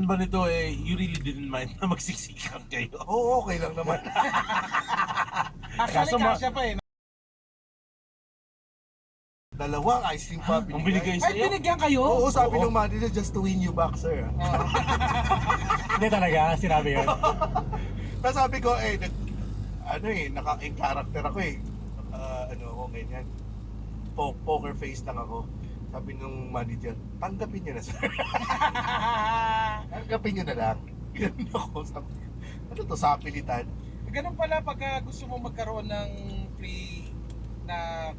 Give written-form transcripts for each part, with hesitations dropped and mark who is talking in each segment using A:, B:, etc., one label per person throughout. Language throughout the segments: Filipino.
A: ba nito you really didn't mind na magsiksikan kayo?
B: Oo, okay lang naman.
C: Actually, kasya pa eh.
B: Dalawang ice cream pa
A: Ang binigay
C: Ay,
A: sa'yo?
C: binigyan kayo?
B: Oo, sabi ng manager, just to win you back, sir.
D: Hindi talaga, sinabi yun.
B: Tapos sabi ko, in character ako ako, ganyan. Poker face lang ako. Sabi nung manager, tanggapin nyo na, sir. Tanggapin nyo na lang. Ganun ako. Sabi, ano to, sapilitan?
C: Ganun pala pagka gusto mo magkaroon ng free na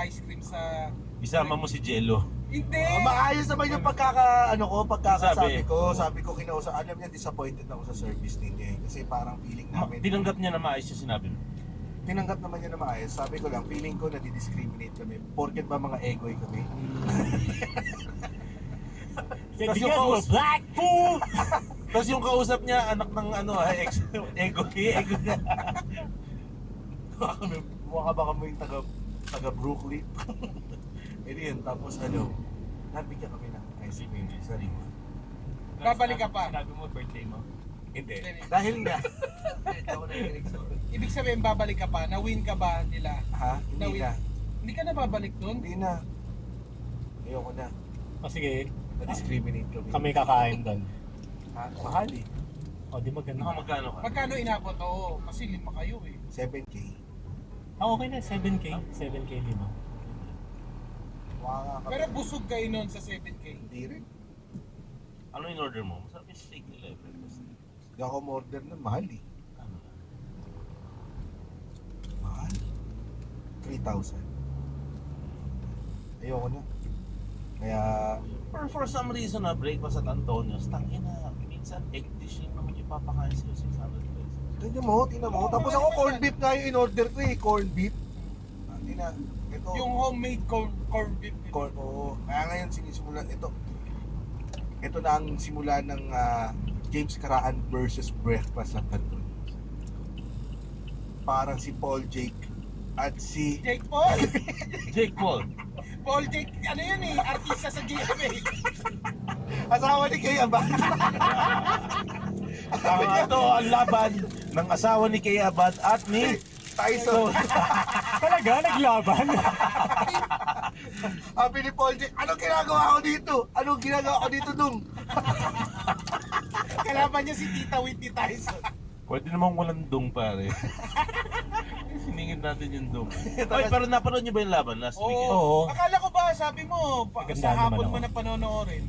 C: ice cream sa...
A: Isama mo si Jello.
C: Hindi!
B: Maayos naman yung pagkakasabi
A: Sabi.
B: ko. Sabi ko, kinausap. Alam niya, disappointed ako sa service ninyo eh. Kasi parang feeling namin.
A: Tinanggap niya na maayos yung sinabi mo.
B: Tinanggap naman niya na maayos. Sabi ko lang, feeling ko na di-discriminate kami. Porket ba mga egoy kami?
A: Tapos yung kausap, black fool! Tapos yung kausap niya, anak ng ego niya.
B: Mukha ba kami yung taga Brooklyn? Eh yun, tapos nabigyan kami ng ice cream sa linggo.
C: Babalik ka pa.
D: Sinabi mo birthday mo.
B: Hindi. Dahil nga. Ako nakikinig sa
C: Ibig sabihin, babalik ka pa. Na-win ka ba nila?
B: Ha? Hindi na.
C: Hindi ka na babalik dun?
B: Hindi na. Ayoko na.
D: O sige,
B: Na-discriminate kami.
D: kami kakain doon.
B: Ha? Mahal eh.
D: O di maganda.
A: Magkano ka?
C: Magkano inabot? Oo, kasi 5 kayo eh.
B: 7K.
D: Okay na, 7K. 7K lima.
B: Mukha nga kami.
C: Pero busog kayo nun sa 7K.
B: Hindi rin.
A: Ano in order mo? Masarap yung steak nila breakfast.
B: Hindi ako order na mahal eh.
A: Ano?
B: Mahal. 3,000. Ayoko na. Kaya,
A: Or for some reason breakfast at Antonio's, tangina, minsan egg dish yung naman yung papakain sa'yo, 600 pesos.
B: tingnan mo. Tapos ako corned beef nga yung in-order ko eh. Corned beef. Ina, ito.
C: Yung homemade corned beef.
B: Oo. Kaya ngayon sinisimulan ito. Ito na ang simula ng James Caraan versus Breakfast at Antonio's. Parang si Paul Jake at si
C: Jake Paul!
A: Jake Paul,
C: Paul Jake, ano yun eh, artista sa GMA.
B: asawa ni Kay Abad.
A: ito ang laban ng asawa ni Kay Abad at ni
B: Tyson.
D: Talaga, naglaban?
B: Sabi ni Paul Jake, anong ginagawa ko dito? Anong ginagawa ko dito nung?
C: Kalaban niya si Tita Whitney Tyson.
A: Pwede namang walang dung pare. Siningin natin yung dung. Oy, pero napanood niyo ba yung laban last weekend?
D: Oo.
C: Akala ko ba, sabi mo,
D: Maganda
C: sa hapon
D: naman
C: mo
D: ako.
C: na panonoorin.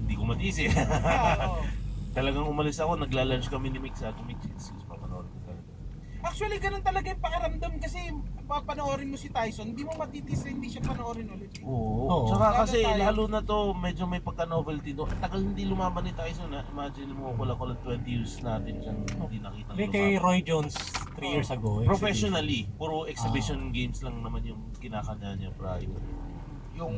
A: Di ko matisi.
C: Oo.
A: Talagang umalis ako, nagla-lunch kami ni Mix. Ako, Mix, excuse, papanoorin ko talaga.
C: Actually, ganun talaga yung pakiramdam kasi papanoorin mo si Tyson, hindi mo matitis na hindi siya panoorin ulit.
A: Oo.
D: Oo.
A: Tsaka
C: Lalo
A: kasi
C: tayo.
A: lalo na to, medyo may pagka-novelty doon. Tagal hindi lumaban ni Tyson ha. Imagine mo, kulang 20 years natin siyang hindi nakita
D: Hindi kay Roy Jones 3 years ago.
A: Professionally, puro exhibition games lang naman yung kinakanya niya prior.
B: Yung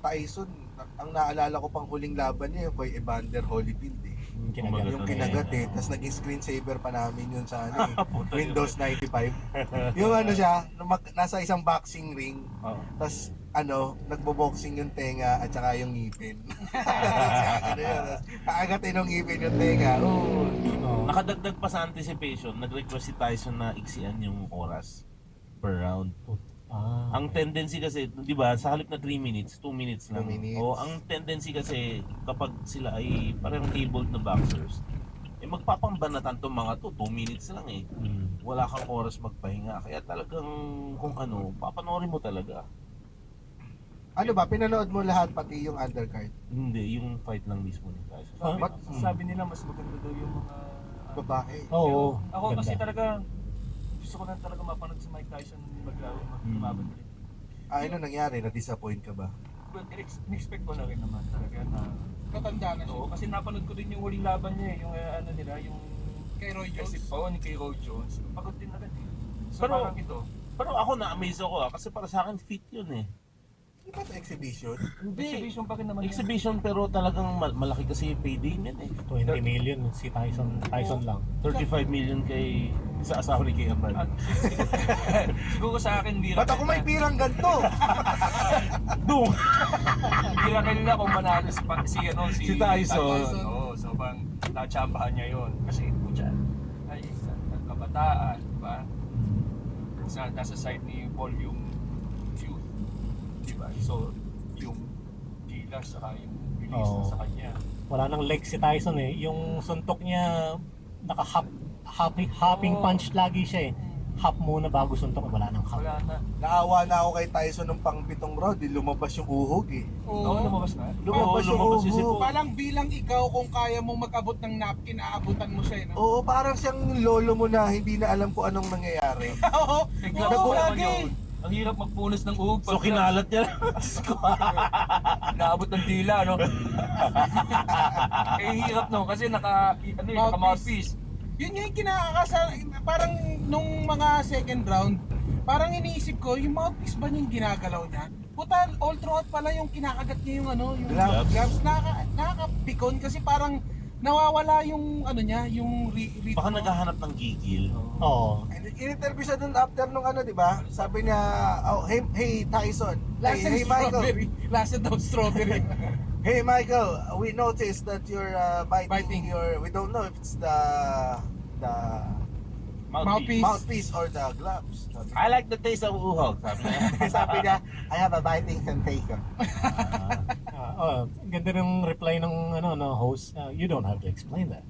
B: Tyson, ang naalala ko pang huling laban niya yung kay Evander Holyfield eh.
D: Yung kinagat.
B: Yung kinagat eh. Tapos naging screensaver pa namin yun sa
A: Puta
B: Windows 95. Yung siya, nasa isang boxing ring.
A: Oo.
B: Tapos nagbo-boxing yung tenga at saka yung ngipin. Kaagatin yung ngipin yung tenga. Oh.
D: Oo.
A: Nakadagdag pa sa anticipation, nag-request si Tyson na iksian yung oras per round. Ang tendency kasi, di ba, sa halip na 3 minutes, 2 minutes lang.
B: 2 minutes.
A: O, ang tendency kasi, kapag sila ay parang abled na boxers, magpapambanatan tong mga to, 2 minutes lang eh. Wala kang oras magpahinga. Kaya talagang, kung papanoorin mo talaga.
B: Ano ba, pinanood mo lahat pati yung undercard?
A: Hindi, yung fight lang mismo ni Tyson.
B: Ba't
E: Sabi nila mas maganda daw yung mga
B: babae?
D: Oo.
E: Ako
D: ganda.
E: kasi talaga gusto ko na talaga mapanood si Mike Tyson maglaban ulit.
B: Ano nangyari? Na-disappoint ka ba?
E: But in-expect ko na rin naman talaga na
C: Matanda na siya.
E: oo, kasi napanood ko din yung huling laban niya yung nila yung
C: Kay Roy Jones.
E: ni kay Roy Jones. Pagod din agad eh. So
A: Pero-
E: parang ito,
A: Pero ako na-amaze ako kasi para sa akin fit yun eh.
B: Di ba ito exhibition?
A: Hindi.
E: exhibition pa rin naman yan.
A: Exhibition pero talagang malaki kasi yung payday niyan eh.
D: 20 million si Tyson lang.
A: 35 million kay sa asawa ni Kay Abad.
E: At siguro sa akin
B: Ba't ako may pirang ganito?
A: Dung!
E: Bira nila kung manalo si
A: Si Tyson.
E: Oo. sobrang natsambahan niya yun. Kasi putya, ay kabataan, di ba? Nasa side ni Paul yung youth, di ba? So, yung gilas saka yung release
D: Oo.
E: na sa kanya.
D: Wala nang leg si Tyson eh. Yung suntok niya, hopping
E: Oo.
D: punch lagi siya eh. Hop muna bago suntok, wala nang hop.
E: Wala na.
B: Naawa na ako kay Tyson nung pang 7 round, lumabas yung uhog eh.
E: Oo, lumabas na.
B: Lumabas yung
A: lumabas si
B: uhog.
C: Parang bilang ikaw, kung kaya mong mag-abot ng napkin, aabutan mo siya, no?
B: Oo, parang siyang lolo mo na hindi na alam kung anong nangyayari.
C: Oo,
E: Bigla
C: oo,
E: naman
C: lagi.
E: yun. Ang hirap magpunas ng uhog.
A: So kinalat niya lang.
E: Naabot ng dila, no? Eh, hirap no, kasi naka mouthpiece.
C: Yun yung kinakakasa, parang nung mga second round, parang iniisip ko, yung mouthpiece ba yung ginagalaw niya? Puta, all throughout pala yung kinakagat niya yung ano, yung
B: Gloves.
C: gloves. Nakakapikon kasi parang nawawala yung ano niya, yung ritmo.
A: Baka naghahanap ng gigil.
D: Oo.
B: In-interview siya dun after nung ano, di ba? Sabi niya, oh, hey Tyson.
C: Lasted
B: Hey Michael.
C: strawberry. Lasted daw strawberry.
B: Hey Michael, we noticed that you're biting
C: Biting.
B: your, we don't know if it's the
C: Mouthpiece.
B: mouthpiece or the gloves. Sabi
A: I like the taste of uhog, sabi niya.
B: sabi niya, I have a biting sensation.
D: Ganda ng reply ng host. You don't have to explain that.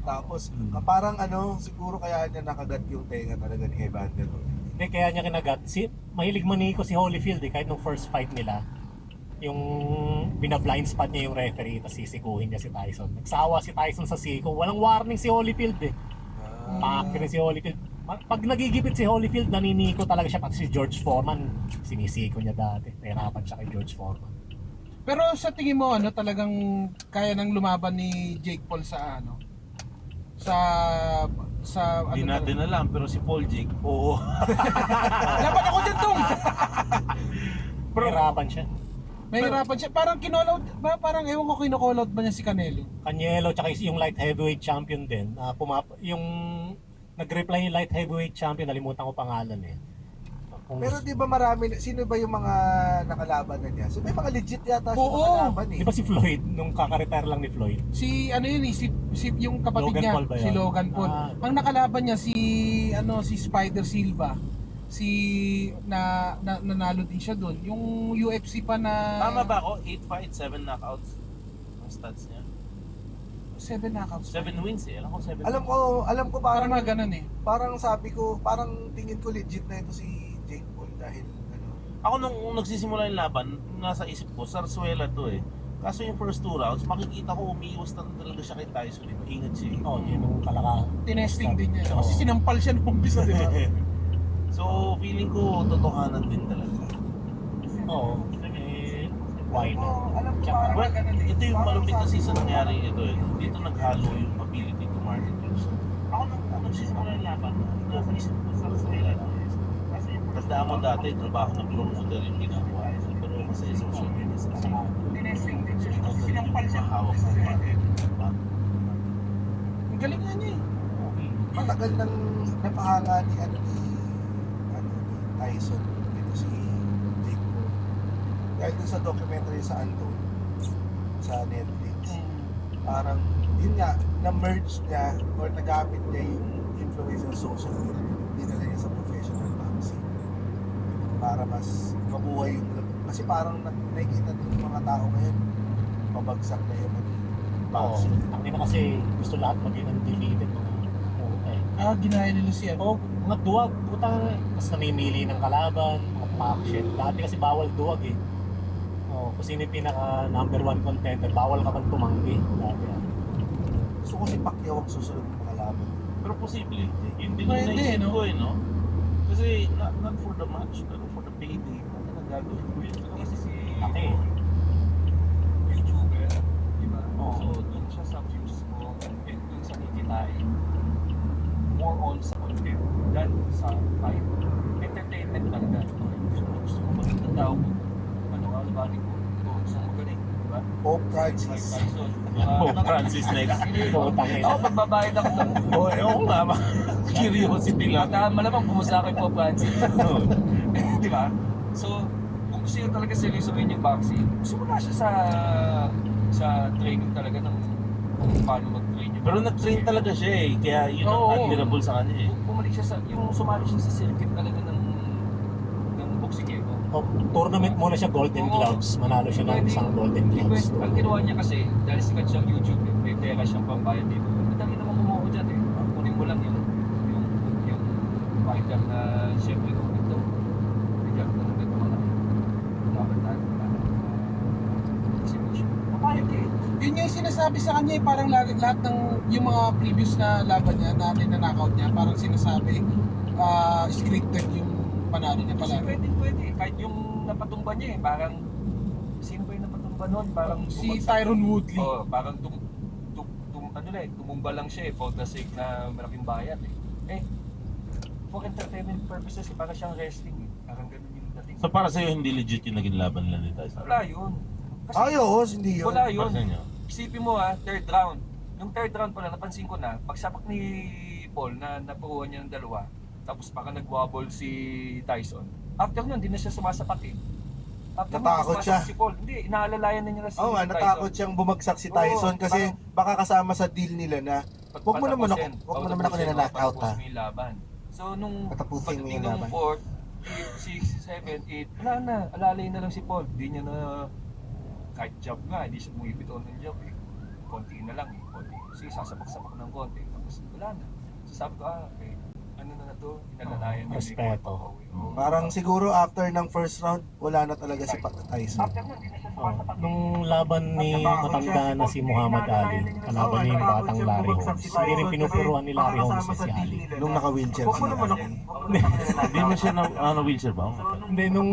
B: Tapos, parang ano, siguro kaya niya nakagat yung tenga talaga ni Evander.
D: Hindi, kaya niya kinagat. Mahilig maniko si Holyfield eh, kahit nung first fight nila. Yung bina-blind spot niya yung referee, tapos sisikuhin niya si Tyson. Nagsawa si Tyson sa siko. Walang warning si Holyfield eh. Pakirin si Holyfield. Pag nagigipit si Holyfield, naniniko talaga siya. Pati si George Foreman, sinisiko niya dati. Nahirapan siya kay George Foreman.
C: Pero sa tingin mo, ano, talagang kaya nang lumaban ni Jake Paul sa ano? Sa
A: Hindi
C: ano
A: natin alam, pero si Paul Jake, oo.
C: Laban ako dyan, Tong!
D: Nahirapan siya.
C: Mahirapan siya. Parang kinall-out ba? Parang ewan ko kinocall out ba niya si Canelo?
D: Canelo, tsaka yung light heavyweight champion din. Yung nag-reply yung light heavyweight champion, nalimutan ko pangalan eh.
B: Pero di ba marami, sino ba yung mga nakalaban na niya? So may mga legit yata siya
C: Oo.
B: nakalaban eh.
D: Di ba si Floyd, nung kaka-retire lang ni Floyd?
C: Si ano yun eh, si yung kapatid
D: Logan
C: niya,
D: Paul ba yun?
C: si Logan Paul.
D: Ah.
C: Ang nakalaban niya si Spider Silva. Nanalo din siya doon. Yung UFC pa na
A: Tama ba ako? 8 fights, 7 knockouts. Ang stats niya.
C: 7 knockouts.
A: 7 wins eh. Alam ko 7
B: Alam ko
C: Parang
B: parang
C: mga ganun eh.
B: parang sabi ko, parang tingin ko legit na ito si Jake Paul dahil ano.
A: Ako nung nagsisimula yung laban, nasa isip ko, Sarsuela to eh. Kaso yung first 2 rounds, makikita ko umiiwas na talaga siya kay Tyson. Ingat siya eh.
D: Oh, yun yung kalaka.
C: Tinesting din niya.
D: Oo.
C: Kasi sinampal siya nung umpisa, di ba?
A: So, feeling ko, totohanan din talaga.
D: Oo. Eh, why not?
B: Alam ko
D: Tsaka,
B: parang
A: Well,
B: ganun eh.
A: ito yung
B: Parang
A: malupit na
B: sabi
A: season
B: ko,
A: nangyari ito eh. Dito naghalo yung ability to market use. Ako nung nagsisimula yung laban, nasa isip ko Sarsuela to eh. Tandaan mo dati, trabaho ng promoter yung ginagawa. Pero kasi social media sa
C: Tinesting din siya.
A: ikaw talaga
C: Sinampal
A: yung
C: siya.
A: mahawak ng market.
C: Ang galing nga niya eh.
B: matagal nang napahanga ni Tyson ito si Jake Paul. Dahil dun sa documentary sa Anton sa Netflix. Parang yun nga, na-merge niya or nagamit niya yung influence ng social media. Dinala niya sa professional boxing. Para mas mabuhay yung kasi parang nakikita din yung mga tao ngayon pabagsak na yung
D: Oo.
B: boxing.
D: Ang ina kasi gusto lahat maging undefeated.
C: Ginaya nila siya.
D: Oo, mga duwag. Putang, mas namimili ng kalaban, mga pack shit. Dati kasi bawal duwag eh. Oo, kung sino yung pinaka number 1 contender, bawal ka pang tumanggi. Dati ah.
B: Gusto ko si Pacquiao ang susunod ng mga laban.
A: Pero posible. Yun din yung
C: Pwede,
A: naisip
C: no?
A: ko eh, no? Kasi not for the match, pero for the payday. Ano na gagawin ko yun?
E: Kasi si
D: Laki.
E: YouTuber, di ba?
D: Oo.
E: So, dun siya sa views mo and dun sa kikitain. More on sa content than sa fight. Entertainment talaga. Gusto mo maganda tao mo. Ano ka, body ko. Gusto mo galing, di ba?
B: Pope Francis.
E: Mike Tyson.
A: Pope Francis next.
D: Putang ina.
E: Ako, pagbabayad ako doon.
A: Oo nga ba? Curiosity lang.
E: At malamang bumusa kay Pope Francis. Di ba? So, kung gusto nyo talaga seryosohin yung boxing, gusto mo na siya sa training talaga ng kung paano mag-train yun.
A: Pero nag-train talaga siya eh, kaya yun ang
C: Oo.
A: admirable sa kanya eh.
E: Bumalik siya sa, yung sumali siya sa circuit talaga ng boksingero.
D: Tournament muna siya Golden
E: Oo.
D: Gloves. Manalo siya ng isang Golden
E: Hindi
D: Gloves.
E: pwede. Ang ginawa niya kasi, dahil sikat siyang YouTube, may pera siyang pambayad dito. Madali naman kumuha dyan eh. Kunin mo lang yung fighter na siyempre kung ito. Bigyan ko ng ganito mga dapat exhibition. Papayag eh.
C: Yun yung sinasabi sa kanya, parang lahat ng yung mga previous na laban niya, na ninanakaut niya, parang sinasabi, scripted yung panalo niya
E: Kasi
C: pala.
E: pwede. Kahit yung napatumba niya eh, parang sino ba yung napatumba nun? Parang
C: Si
E: bumagsak.
C: Tyron Woodley.
E: Oo, parang tumumba lang siya eh, for the sake na malaking bayad eh. For entertainment purposes, eh, parang siyang wrestling eh. Parang ganun yung dating.
A: So para sa'yo hindi legit yung naging laban nila ni Tyson?
E: Wala yun. Kasi
B: Ayos, hindi yun.
E: wala
A: Para
E: yun.
A: sa inyo?
E: Isipin mo third round. Yung third round pala, napansin ko na, pagsapak ni Paul na napuruan niya ng dalawa, tapos baka nag-wobble si Tyson. After nun, hindi na siya sumasapak eh. After nun,
B: Natakot
E: sumasapak
B: siya.
E: Si Paul. Hindi, inaalalayan na niya na si
B: Oo nga,
E: Tyson.
B: natakot siyang bumagsak si Tyson
E: Oo,
B: kasi baka kasama sa deal nila na wag mo naman ako
E: Patapusin,
B: nina-knockout ha.
E: patapusin mo yung laban. So nung
B: Patapusin mo yung
E: pagdating
B: laban.
E: ng 4, 6, 7, 8, wala na, alalay na lang si Paul. Hindi niya na, kahit jab nga, hindi siya bumibitaw ng jab eh. Konti na lang eh, konti. Kasi sasapak-sapak ng konti, tapos wala na. So sabi ko, okay, ano na to, inalalayan niya.
D: Respeto.
B: Parang siguro after ng first round, wala na talaga si Tyson.
E: After nun, hindi na siya sumasapak.
D: Nung laban ni matanda na si Muhammad Ali, kalaban niya yung batang Larry Holmes. Hindi rin pinupuruan ni Larry Holmes si Ali.
B: Nung naka-wheelchair si Ali.
A: Hindi na siya na wheelchair ba?
D: Hindi, nung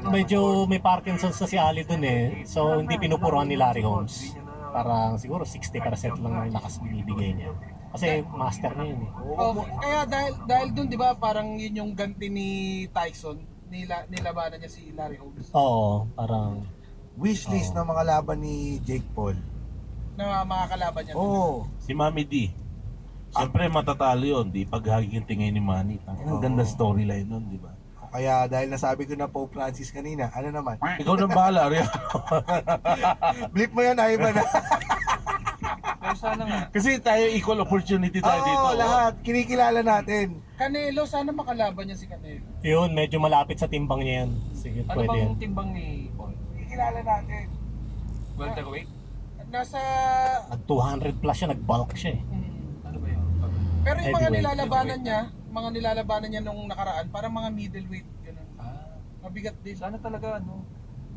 D: medyo may Parkinson's na si Ali dun eh. So hindi pinupuruan ni Larry Holmes. Parang siguro 60% lang ang lakas binibigay niya. Kasi master niya yun eh.
C: Oh, kaya dahil dun, di ba, parang yun yung ganti ni Tyson, nilabanan niya si Larry Holmes.
D: Oo, parang
B: Wishlist ng mga laban ni Jake Paul.
C: Na mga kalaban niya.
B: Oo.
A: Si Mami D. Siyempre matatalo yun, di paghagigintingay ni Manny. Ang
B: Oo.
A: ganda storyline nun, di ba?
B: Kaya dahil nasabi ko na Pope Francis kanina, ano naman?
A: Ikaw nang bahala, Ria.
B: Blip mo yan, Ivan.
E: Pero sana nga,
A: Kasi tayo equal opportunity tayo dito.
B: Oo, lahat. Kinikilala natin.
C: Canelo, sana makalaban niya si Canelo.
D: yun, medyo malapit sa timbang niya yan. Sige,
E: ano
D: pwede yan.
E: bang timbang ni Paul?
C: Kinikilala natin.
E: Welterweight?
C: Nasa...
D: Nag 200 plus siya, nag-bulk siya eh.
E: Ano ba yun?
C: Pero yung mga
D: Heavyweight.
C: nilalabanan niya nung nakaraan, parang mga middleweight, ganun. Mabigat din.
E: Sana talaga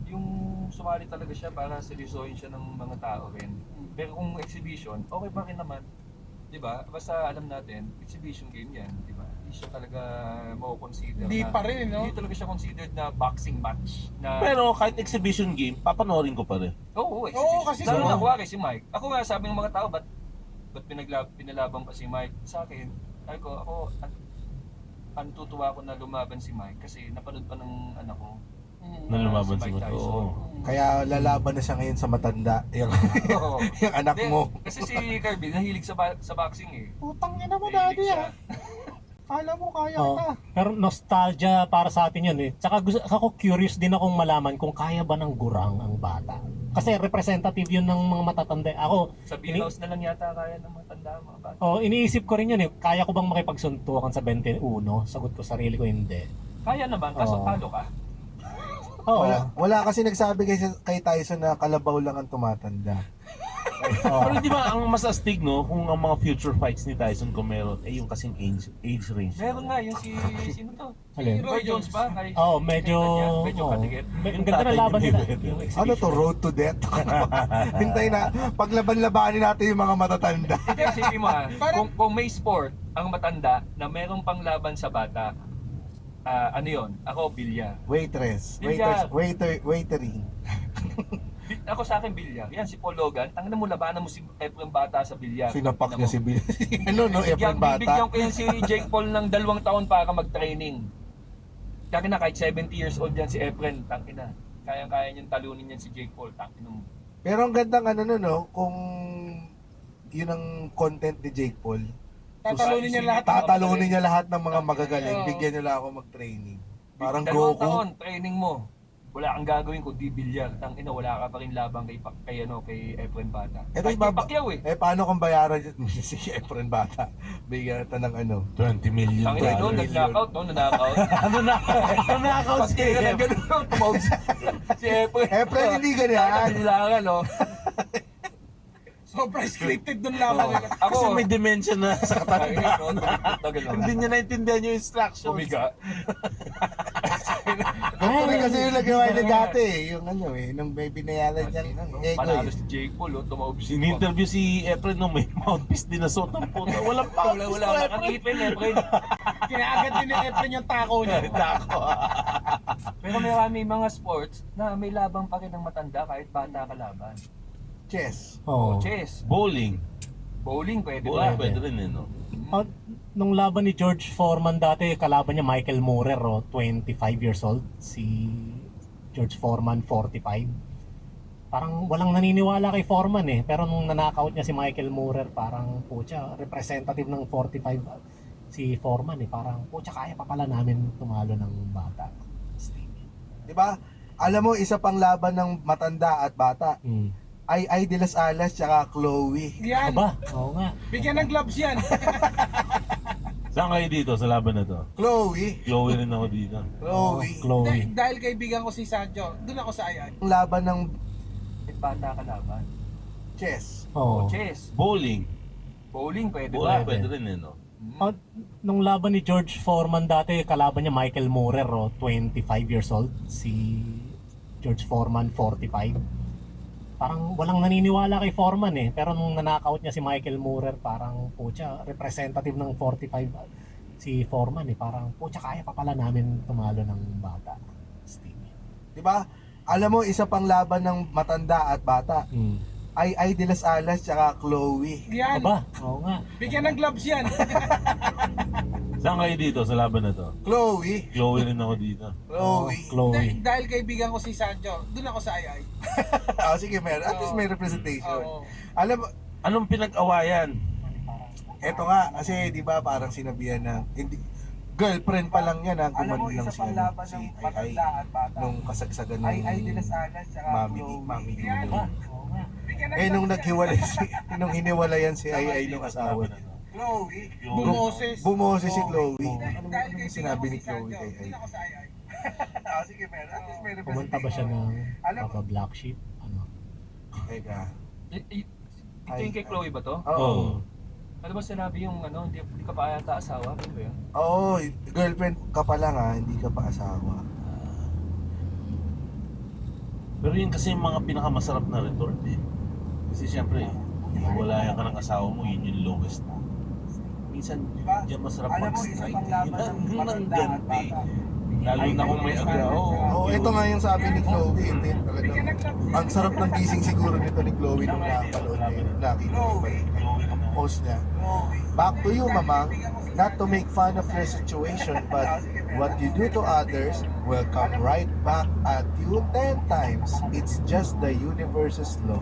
E: yung sumali talaga siya para seryosohin siya ng mga tao rin. Pero kung exhibition, okay pa rin naman. 'Di ba? Basta alam natin, exhibition game 'yan, 'di ba? Hindi siya talaga mo-consider
C: Hindi
E: na,
C: pa rin, no?
E: Hindi talaga siya considered na boxing match. Na,
A: Pero kahit exhibition game, papanoorin ko pa rin.
E: oo, exhibition.
C: kasi
E: Lalo
C: diba?
E: na kuwari si Mike. Ako nga sabi ng mga tao, ba't pinalaban pa si Mike? Sa akin, ako, ang tutuwa ko na lumaban si Mike kasi napanood pa ng anak ko.
A: Na lumaban
E: Si
A: si
E: Mike
A: Mike.
E: Tyson.
A: Oo.
B: Kaya lalaban na siya ngayon sa matanda. Yung,
E: Oo.
B: yung anak
E: Hindi,
B: mo.
E: Kasi si Kirby, nahilig sa boxing eh.
C: Putang ina mo,
E: Nahilig siya.
C: Kala mo kaya
D: Oo. Pero nostalgia para sa atin yun eh. Tsaka ako curious din akong malaman kung kaya ba ng gurang ang bata. Kasi representative yun ng mga matatanda. Ako,
E: Sa Beerhouse na lang yata kaya ng mga tanda mga bata.
D: iniisip ko rin yun eh. Kaya ko bang makipagsuntukan sa 21? Sagot ko sarili ko hindi.
E: Kaya naman, kaso
D: Oo.
E: talo ka.
D: Oo.
B: Wala kasi nagsabi kay Tyson na kalabaw lang ang tumatanda.
D: Oo.
A: Pero di ba ang mas astig no, kung ang mga future fights ni Tyson kung meron, yung kasing age range.
E: Meron nga yung sino to?
D: Alin?
E: Roy Jones ba? Kay,
D: Oo, medyo...
E: medyo
D: oo.
E: katigit.
D: Ang ganda ng laban nila. Yung
B: Ano
D: exhibition.
B: to, road to death? Hintay na, paglaban-labanin natin yung mga matatanda.
E: Hindi, isipin mo
C: Parang-
E: kung may sport ang matanda na merong panglaban sa bata, ano yon? Ako, bilya.
B: Waitress,
E: Bilyar.
B: waitering.
E: Ako sa akin, bilya. Yan, si Paul Logan, tangina mo, labanan mo si Efren Bata sa bilya.
B: Sinapak niya si Bill. Ano no, Efren Bata.
E: Bibigyan ko yan si Jake Paul ng 2 taon para mag-training. Tangina, kahit 70 years old yan si Efren, tangina. Kaya-kaya niyang talunin yan si Jake Paul, tangina mo.
B: Pero ang gandang ano no, kung yun ang content ni Jake Paul.
C: Tatalunin niya lahat.
B: Tatalunin niya lahat ng mga
C: Oo.
B: magagaling. Bigyan niya lang ako mag-training. Parang
E: 2
B: Goku.
E: taon, training mo. wala kang gagawin kundi bilyar. Tangina, wala ka pa rin labang kay Efren Bata.
B: Eto,
E: Kahit kay Pacquiao eh.
B: paano kung bayaran si Efren Bata? Bigyan natin ng ano?
A: 20 million
E: Tangina doon,
A: dollars.
E: nag-knockout, no? Nanakaut.
A: Nanakaw
E: Pag
A: si
E: tingnan na
A: Efren.
E: gano'n, tumawag si Efren.
B: Efren, hindi ganyan.
E: Kailangan, no?
C: Sobrang scripted dun lamang.
E: Ako,
A: Kasi may dementia na sa
E: Tangina,
A: katawan.
E: no? Tagal no?
A: Hindi niya naintindihan yung instructions.
E: Tumiga.
B: Ganito rin kasi yung nagawa niya dati eh. Yung ano eh, nung may binayaran niyang ego
E: Panalo
B: eh.
E: si Jake Paul, oh, tumawag si
A: In-interview si Efren nung may mouthpiece din na suot ng puta. Walang mouthpiece
E: Wala
A: to
E: na
A: Efren.
E: kang ipin, Efren.
C: Kinaagad din ni Efren yung tako niya.
A: Dako.
E: Pero may mga sports na may labang pa rin ng matanda kahit bata ka laban.
B: Chess.
D: Oo.
E: Chess,
A: Bowling.
E: bowling, pwede
A: Bowling
E: ba?
A: pwede rin eh, no?
D: Ah, nung laban ni George Foreman dati, kalaban niya Michael Moorer, 25 years old. Si George Foreman, 45. Parang walang naniniwala kay Foreman eh. Pero nung nanakaut niya si Michael Moorer, parang putya, representative ng 45 si Foreman eh. Parang putya, kaya pa pala namin tumalo ng bata.
B: Di ba? Alam mo, isa pang laban ng matanda at bata. Ay de las Alas tsaka Chloe.
C: Yan.
D: Aba, oo nga.
C: Bigyan ng gloves yan.
A: Saan kayo dito sa laban na to?
B: Chloe.
A: Chloe rin ako dito.
B: Chloe.
D: Chloe.
C: Dahil kaibigan ko si Sancho, dun ako sa ayay.
B: Ang laban ng
E: Kahit bata ka laban.
B: chess.
D: Oo.
E: Chess,
A: Bowling.
E: bowling, pwede
A: Bowling
E: ba?
A: pwede rin eh, no?
D: Ah, nung laban ni George Foreman dati, kalaban niya Michael Moorer, 25 years old. Si George Foreman, 45. Parang walang naniniwala kay Foreman eh. Pero nung nanakaut niya si Michael Moorer, parang putya, representative ng 45 si Foreman eh. Parang putya, kaya pa pala namin tumalo ng bata.
B: Di ba? Alam mo, isa pang laban ng matanda at bata. Ay de las Alas tsaka Chloe.
C: Yan.
D: Aba, oo nga.
C: Bigyan ng gloves yan.
A: Saan kayo dito sa laban na to?
B: Chloe.
A: Chloe rin ako dito.
B: Chloe.
D: Chloe.
C: Dahil kaibigan ko si Sancho, dun ako sa ayay.
B: Sige, at least may representation.
C: Oo.
B: Alam mo,
A: Anong pinag-awayan?
B: eto nga, kasi di ba parang sinabihan na, hindi, girlfriend pa lang yan, gumanon lang si, Ay nung kasagsagan ng Mami
C: Yan.
D: Oo nga.
B: nung nung hiniwalayan si Ay nung asawa niya.
C: Bumoses.
B: Bumoses si
C: Oo.
B: Chloe.
C: Oo.
B: Ano mo sinabi ni Chloe kay Ay?
C: Dun ako sa ayay.
B: Sige, at least may
D: Pumunta ba siya ng Papa Black Sheep? Ano?
B: Teka.
E: Ito yung kay Chloe ba to?
B: Oo.
E: Ano ba sinabi yung hindi ka pa yata asawa? Ano ba yun?
B: Oo, girlfriend ka pa lang hindi ka pa asawa.
A: Pero yun kasi yung mga pinakamasarap na retort eh. Kasi siyempre, wala ka ng asawa mo, yun yung lowest na. Minsan, diyan masarap mag-strike. Yun ang ganti. Lalo na kung may agaw.
B: Oo, ito nga yung sabi ni Chloe. Hindi talaga. Ang sarap ng gising siguro nito ni Chloe nung nakapanood niya. Nakita yung post niya. Back to you, Mamang. Not to make fun of your situation, but what you do to others will come right back at you 10 times. It's just the universe's law.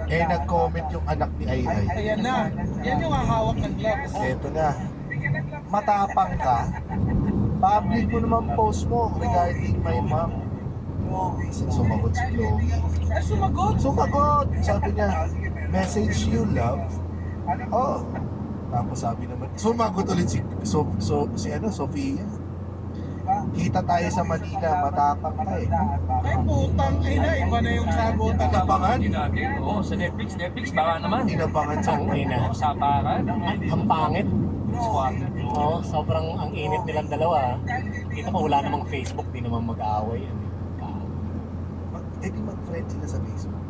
B: Nag-comment yung anak ni Ay.
C: Ayan na. Yan yung hahawak ng gloves.
B: Eto na. Matapang ka. Public mo naman post mo regarding my mom. Sumagot si Chloe.
C: Ay, sumagot.
B: Sumagot! Sabi niya, message you love. Oh. Tapos sabi naman, sumagot ulit si Sofia. Kita tayo sa Manila, matapang ka eh.
C: Ay, putang ina. Iba na yung sagutan.
B: Inabangan.
E: Hindi natin. Oo, sa Netflix baka naman.
B: Inabangan sa
D: Ang ina.
E: Oo, saparan.
D: Ang pangit.
E: Squad.
D: Oo, sobrang ang init nilang dalawa. Dito ko wala namang Facebook, di naman mag-aaway.
B: di mag-friend sila sa Facebook.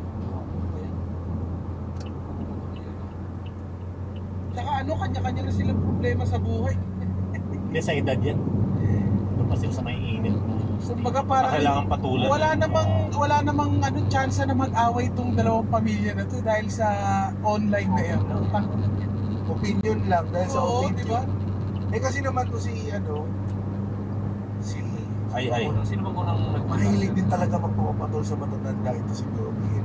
C: Tsaka ano, kanya-kanya na silang problema sa buhay.
D: Hindi sa edad yan. Doon pa sila sa may init.
C: Kumbaga parang
A: Kailangan patulan.
C: wala namang ano chance na mag-away itong dalawang pamilya na to dahil sa online na yan.
B: Opinion lang dahil sa
C: Oo,
B: opinion.
C: di ba?
B: Eh kasi naman to si
A: Ay.
E: Sino bang unang
B: mahilig din talaga magpapatol sa matatanda ito si Gobi,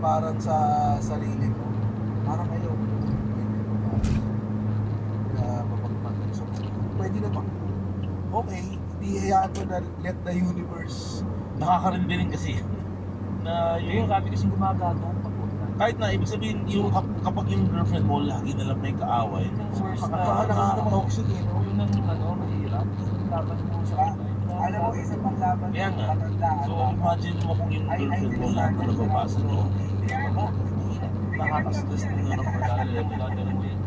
B: parang sa sarili mo, parang ayaw mo na pwede naman, okay, di hayaan mo na let the universe.
A: Nakakarindi rin kasi na
E: Yung kami kasi gumagato pag
A: kahit na ibig sabihin yung kapag yung girlfriend mo lagi na lang may kaaway.
E: worst
B: Baka nakaka-toxic eh, no?
E: yun ang mahirap. Laban mo sa kanila.
B: Alam mo, isa pang laban
A: Kaya nga. So imagine mo kung yung girlfriend mo lahat na nababasa mo. Nakaka-stress na nga ng pagkakalimutan mo yan.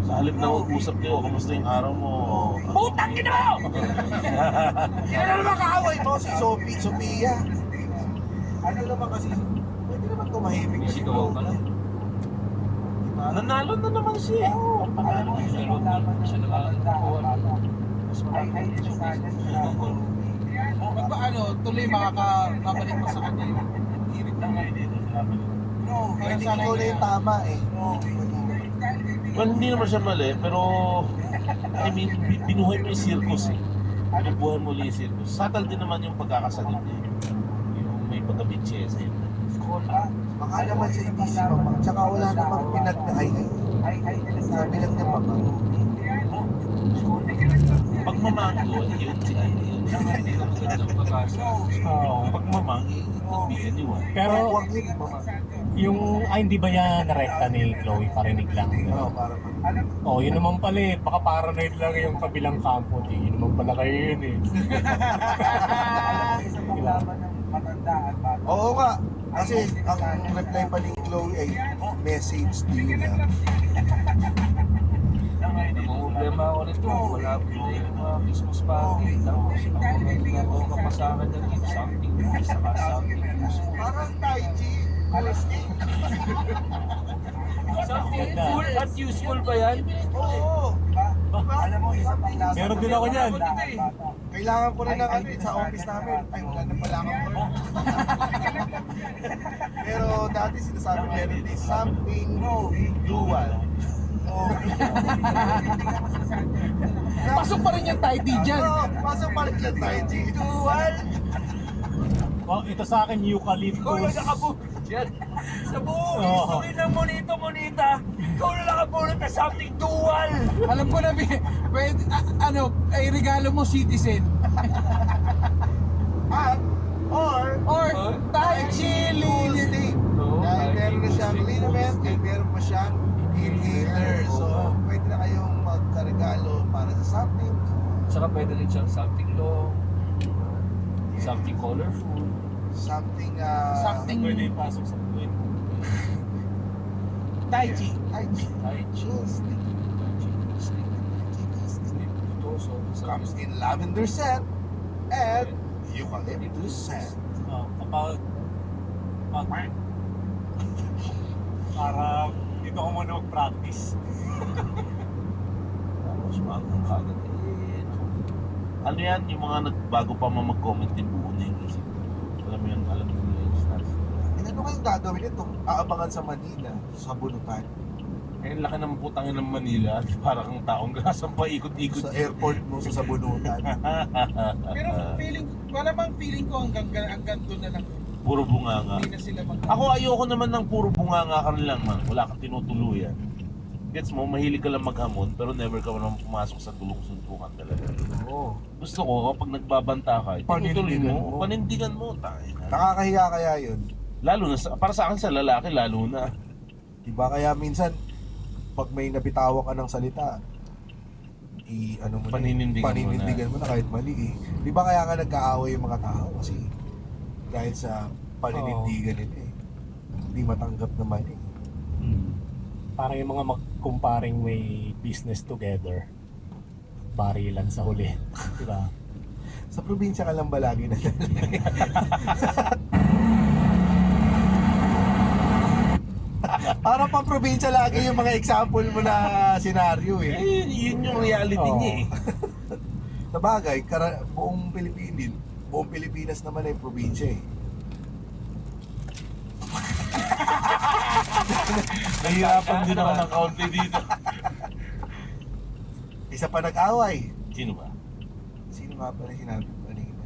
A: Sa halip na mag-usap kayo, kamusta yung araw mo?
E: Putang ina mo!
B: Sino na naman kaaway mo? Si Sophia. Ano naman kasi, pwede naman tumahimik si
E: Sigaw ka lang.
B: Diba?
A: Nanalo na naman siya.
E: Panalo ko siya lang. Siya nakakuha. Mas marami siya.
C: Pag ba ano, tuloy makakabalik pa sa kanya yung hirit ng
B: Pwede ikaw na yung tama eh.
A: Well, hindi naman siya mali, pero I mean, binuhay mo yung circus eh. Binubuhay mo ulit yung circus. Subtle din naman yung pagkakasagot niya. Yung may pagkabitse sa'yo.
B: Baka naman siya hindi si mama. Tsaka wala namang pinag-ay. Sabi lang niya mama.
A: Pag mamanggo, yun si ano yun.
E: Hindi lang magandang pag-asa.
A: Pag mamang, itagbigan niyo ah.
D: Pero
B: Huwag yun mama.
D: yung, hindi ba niya narekta ni Chloe, parinig lang?
B: Oo, para
D: Oh, yun naman pala eh. Baka paranoid lang yung kabilang kampo. Yun naman pala kayo yun eh. Diba?
B: Oo nga. Kasi ang reply pa ni Chloe ay message to you na.
E: Ang problema ako nito, wala po na yung mga Christmas party. Tapos ang mga ginagawa kapasakan na rin, something good, saka something useful.
B: Parang Taiji. Alas
E: Something cool at useful ba yan?
B: Oo. Alam mo, isa pang laban.
D: Meron din ako niyan.
B: Kailangan ko rin ng ano sa office namin. Ay, wala na pala ako. Pero dati sinasabi meron din something dual.
C: Pasok pa rin yung tidy dyan.
B: Pasok pa rin yung Taiji. Dual.
D: Oh, ito sa akin, eucalyptus.
E: Yan. Sa buong
D: Oo.
E: history ng Monita, ikaw na nakabulot na something dual.
C: Alam ko na, pwede, ano, ay regalo mo citizen.
B: Or
C: Or
E: Or,
C: Tai Chi Lili.
B: State. Dahil meron na siyang liniment, and meron pa siyang inhaler. So, pwede na kayong magkaregalo para sa something.
E: Saka pwede rin siyang something long, something colorful.
B: Something,
C: Something
A: ipasok sa puwet.
C: Tai Chi.
B: Taiji.
E: Tai Chi.
B: Comes in lavender scent and eucalyptus scent.
D: Oh, kapag para dito ako muna mag-practice.
A: Tapos magang kagad ano yan, yung mga nagbago pa mag-comment din buo na yung isip. Alam mo yun, alam mo yung stars.
B: Ano kayong gagawin nito? Aabangan sa Manila, sa bunutan,
A: Eh, laki ng putangin ng Manila at para kang taong grasang paikot-ikot.
B: sa airport mo sa bunutan.
C: Pero malamang feeling ko hanggang doon na lang.
A: Puro bunganga.
C: Hindi na sila
A: Ako ayoko naman ng puro bunganga ka rin lang man. Wala kang tinutuluyan. Gets mo, mahilig ka lang maghamon pero never ka naman pumasok sa tulong-suntukan talaga.
B: Oo.
A: Gusto ko kapag nagbabanta ka, tinutuloy
B: Panindigan
A: mo,
B: mo.
A: panindigan mo, tayo na.
B: Nakakahiya kaya yun.
A: Lalo na, para sa akin sa lalaki, lalo na.
B: Diba kaya minsan, pag may nabitawan ka ng salita, ano mo na,
A: Paninindigan mo
B: mo na kahit mali eh. Diba kaya nga nagkaaway yung mga tao kasi dahil sa paninindigan nila eh. Hindi matanggap na mali.
D: Parang yung mga magkumparing may business together. Barilan sa huli. Diba?
B: Sa probinsya ka lang ba lagi na Parang pang probinsya lagi yung mga example mo na senaryo eh.
A: Yun yung reality
D: Oo.
A: niya eh.
B: Sa bagay, buong Pilipinas naman ay probinsya eh.
A: Nahihirapan din ako ng kaunti dito.
B: Isa pa nag-away.
A: Sino ba?
B: Sino nga pala sinabi ko kanina?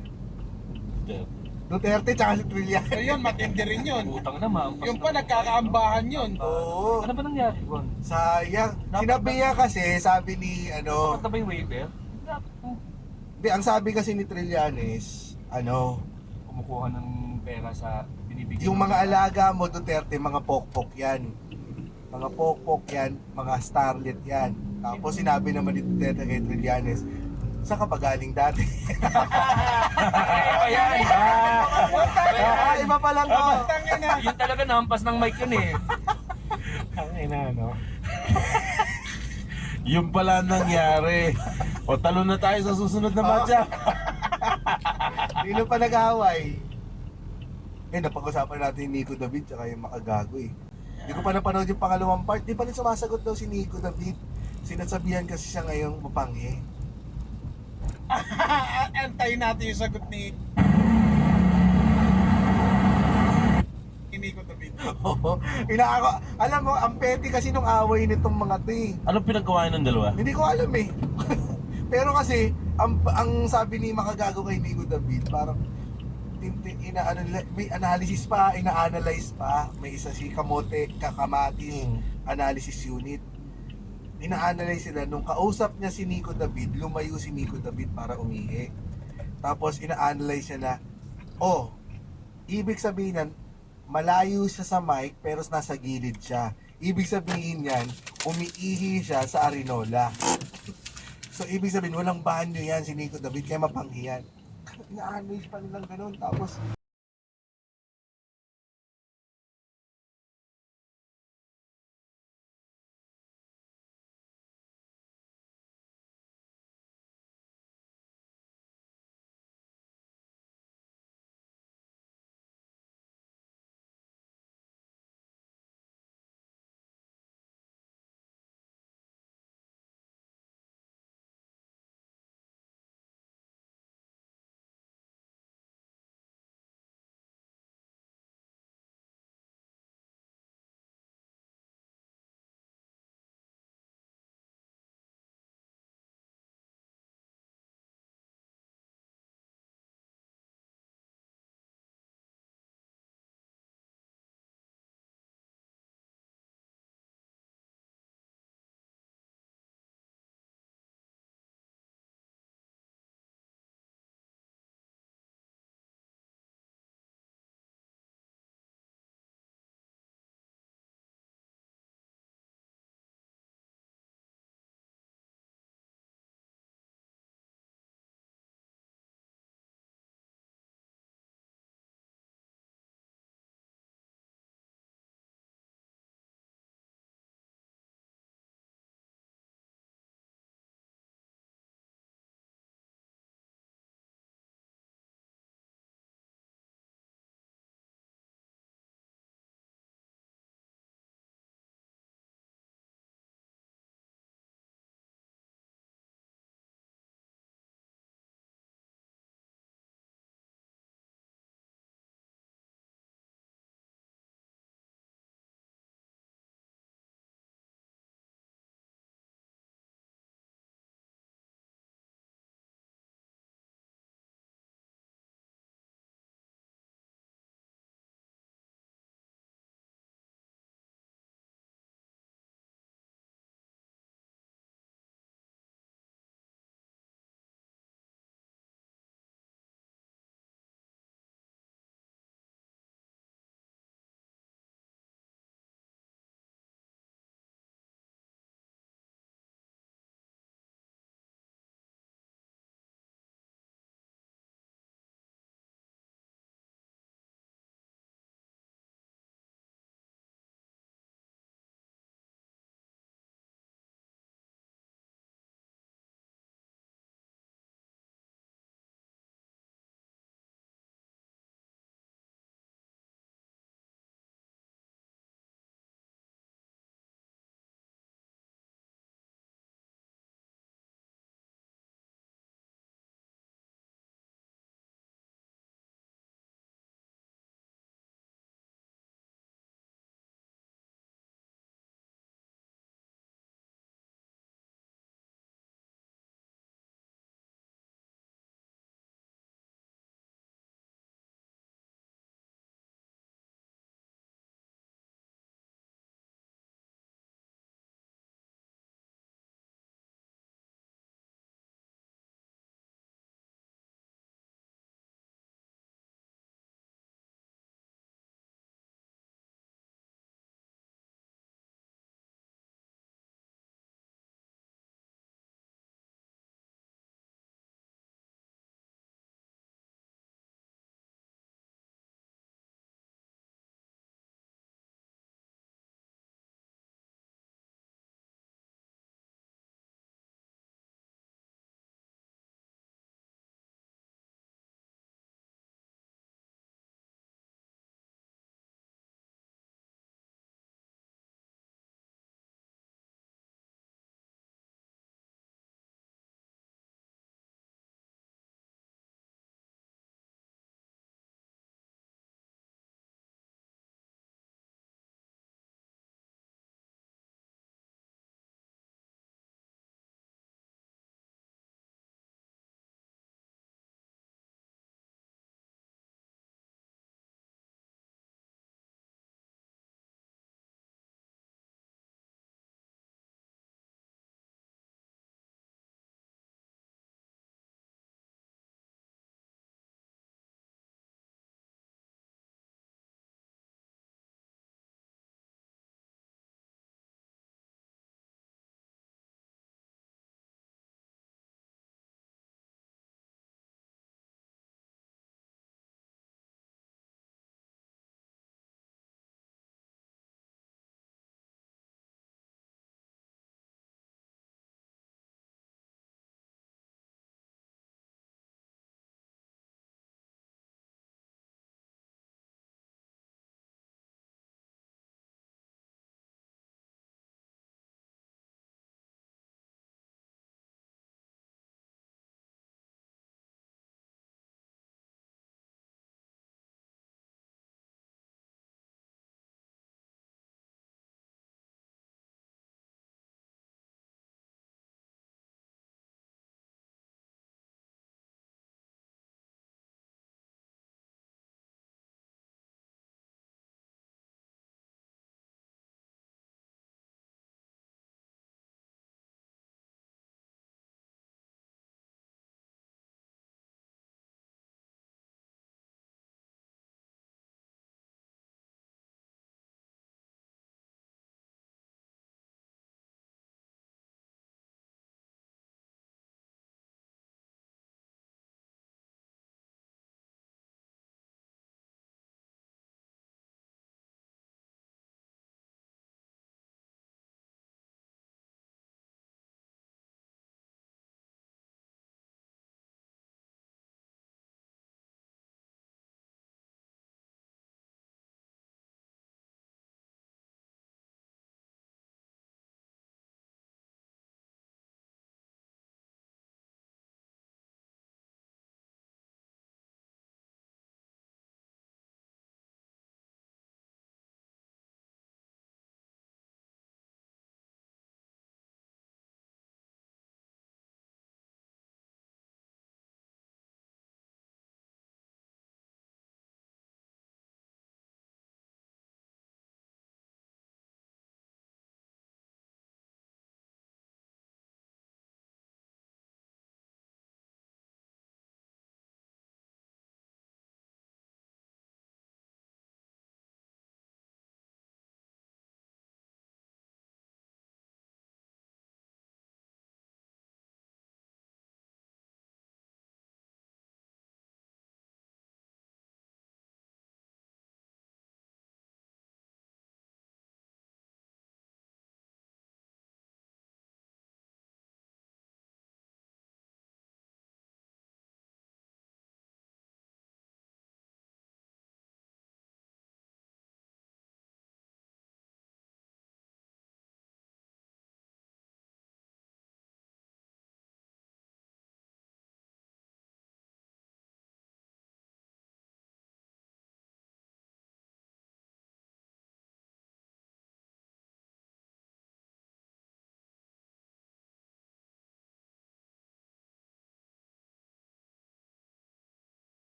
A: Duterte.
B: Duterte tsaka si Trillanes.
C: So yun, matindi rin yun.
E: Utang naman.
C: Yung pa, nagkakaambahan yun.
B: Oo.
E: Ano ba nangyari, Bon?
B: Sayang. Sinabihan kasi, sabi ni
E: Dapat na ba yung waiver?
B: Di, ang sabi kasi ni Trillanes,
E: Kumukuha ng pera sa binibigyan.
B: yung mga alaga mo Duterte, mga pokpok yan. Mga pokpok yan, mga starlet yan. Tapos sinabi naman ni Duterte kay Trillanes, saan ka ba galing dati?
E: Ayan!
B: Iba pa lang to.
C: Tangin na.
E: Yun talaga nahampas ng mic yun eh.
D: Ang ina, no?
A: Yung pala nangyari. O talo na tayo sa susunod na matcha.
B: Sino pa nag-away? Napag-usapan natin yung Nico David tsaka yung Makagago eh. Hindi ko pa napanood yung pangalawang part. Di pa rin sumasagot daw si Nico David. Sinasabihan kasi siya ngayong mapanghe.
C: Antayin natin yung sagot ni Nico David.
B: Oo. Alam mo, ang petty kasi nung away nitong mga to eh.
A: Anong pinagawa ng dalawa?
B: Hindi ko alam eh. Pero kasi, ang sabi ni Makagago kay Nico David, parang may analysis pa, ina-analyze pa. May isa si Kamatis Analysis Unit. Ina-analyze sila. Nung kausap niya si Nico David, lumayo si Nico David para umihi. Tapos ina-analyze niya na, ibig sabihin yan, malayo siya sa mic pero nasa gilid siya. Ibig sabihin yan, umiihi siya sa Arinola. So ibig sabihin, walang banyo yan si Nico David, kaya mapanghiyan. Ina-analyze pa nilang ganun. Tapos